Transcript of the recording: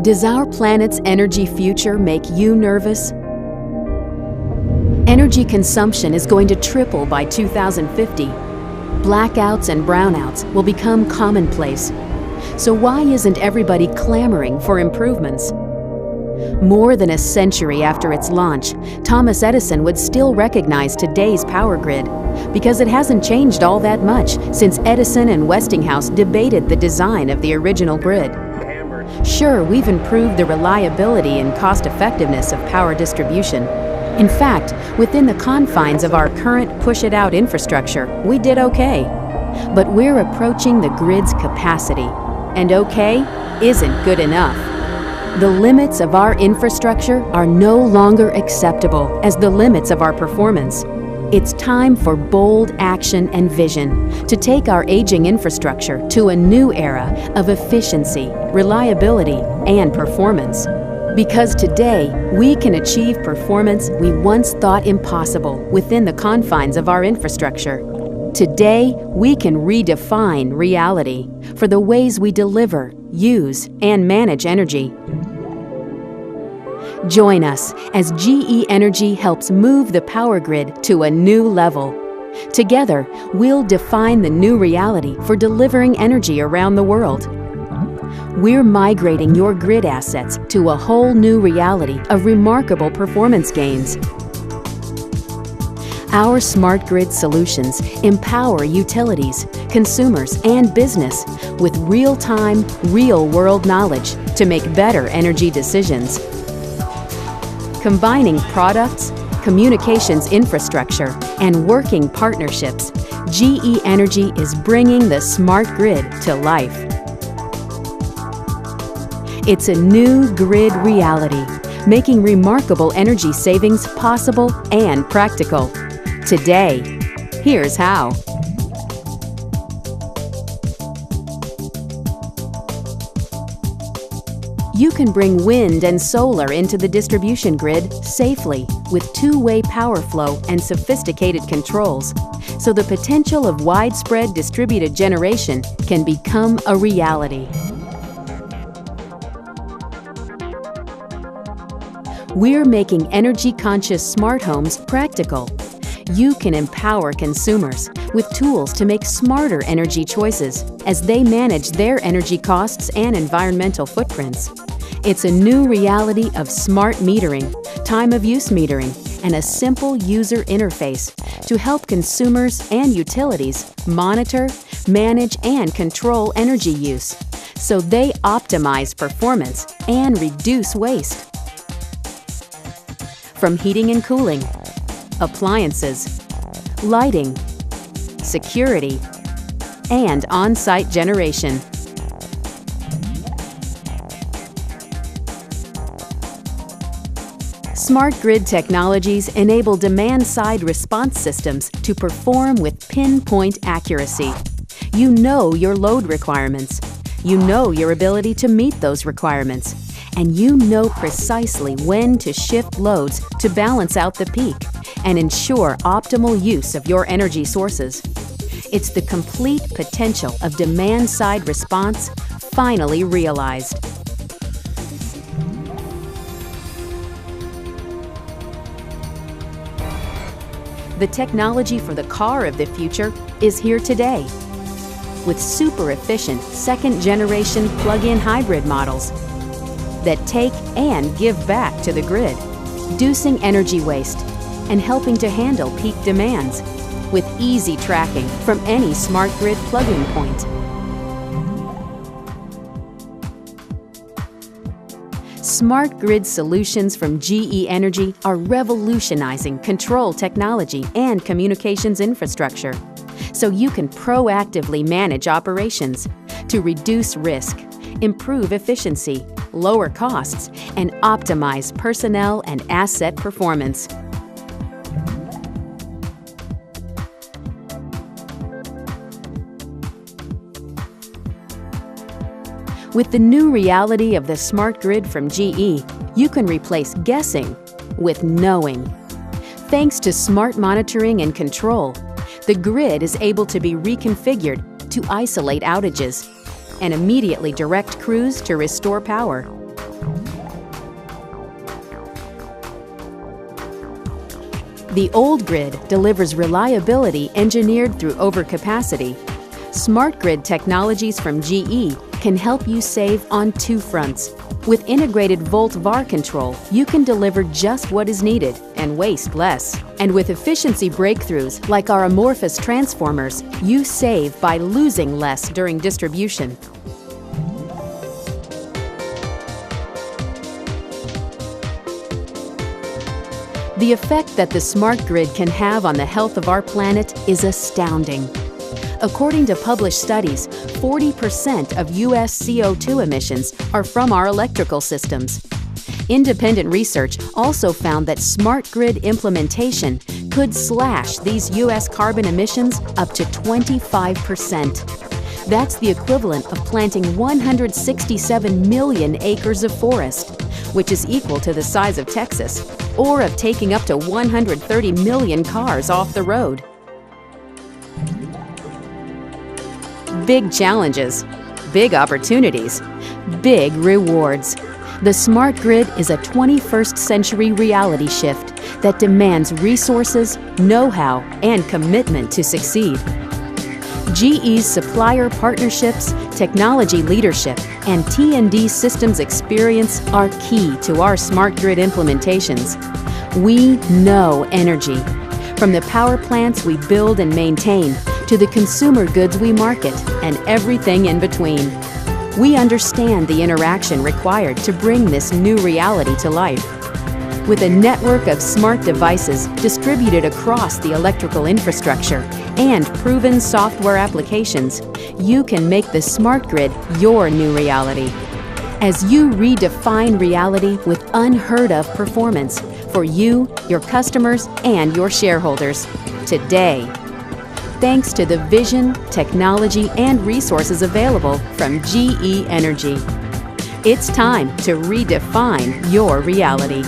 Does our planet's energy future make you nervous? Energy consumption is going to triple by 2050. Blackouts and brownouts will become commonplace. So why isn't everybody clamoring for improvements? More than a century after its launch, Thomas Edison would still recognize today's power grid because it hasn't changed all that much since Edison and Westinghouse debated the design of the original grid. Sure, we've improved the reliability and cost-effectiveness of power distribution. In fact, within the confines of our current push-it-out infrastructure, we did okay. But we're approaching the grid's capacity, and okay isn't good enough. The limits of our infrastructure are no longer acceptable as the limits of our performance. It's time for bold action and vision to take our aging infrastructure to a new era of efficiency, reliability, and performance. Because today, we can achieve performance we once thought impossible within the confines of our infrastructure. Today, we can redefine reality for the ways we deliver, use, and manage energy. Join us as GE Energy helps move the power grid to a new level. Together, we'll define the new reality for delivering energy around the world. We're migrating your grid assets to a whole new reality of remarkable performance gains. Our smart grid solutions empower utilities, consumers, and business with real-time, real-world knowledge to make better energy decisions. Combining products, communications infrastructure, and working partnerships, GE Energy is bringing the smart grid to life. It's a new grid reality, making remarkable energy savings possible and practical. Today, here's how. You can bring wind and solar into the distribution grid safely with two-way power flow and sophisticated controls, so the potential of widespread distributed generation can become a reality. We're making energy-conscious smart homes practical. You can empower consumers with tools to make smarter energy choices as they manage their energy costs and environmental footprints. It's a new reality of smart metering, time-of-use metering, and a simple user interface to help consumers and utilities monitor, manage, and control energy use so they optimize performance and reduce waste. From heating and cooling, appliances, lighting, security, and on-site generation. Smart grid technologies enable demand-side response systems to perform with pinpoint accuracy. You know your load requirements. You know your ability to meet those requirements. And you know precisely when to shift loads to balance out the peak and ensure optimal use of your energy sources. It's the complete potential of demand-side response finally realized. The technology for the car of the future is here today. With super efficient second-generation plug-in hybrid models that take and give back to the grid, reducing energy waste and helping to handle peak demands with easy tracking from any smart grid plug-in point. Smart grid solutions from GE Energy are revolutionizing control technology and communications infrastructure, so you can proactively manage operations to reduce risk, improve efficiency, lower costs, and optimize personnel and asset performance. With the new reality of the smart grid from GE, you can replace guessing with knowing. Thanks to smart monitoring and control, the grid is able to be reconfigured to isolate outages and immediately direct crews to restore power. The old grid delivers reliability engineered through overcapacity. Smart grid technologies from GE can help you save on two fronts. With integrated volt-VAR control, you can deliver just what is needed and waste less. And with efficiency breakthroughs like our amorphous transformers, you save by losing less during distribution. The effect that the smart grid can have on the health of our planet is astounding. According to published studies, 40% of U.S. CO2 emissions are from our electrical systems. Independent research also found that smart grid implementation could slash these U.S. carbon emissions up to 25%. That's the equivalent of planting 167 million acres of forest, which is equal to the size of Texas, or of taking up to 130 million cars off the road. Big challenges, big opportunities, big rewards. The smart grid is a 21st century reality shift that demands resources, know-how, and commitment to succeed. GE's supplier partnerships, technology leadership, and T&D systems experience are key to our smart grid implementations. We know energy. From the power plants we build and maintain to the consumer goods we market and everything in between. We understand the interaction required to bring this new reality to life. With a network of smart devices distributed across the electrical infrastructure and proven software applications, you can make the smart grid your new reality. As you redefine reality with unheard of performance for you, your customers, and your shareholders today. Thanks to the vision, technology, and resources available from GE Energy. It's time to redefine your reality.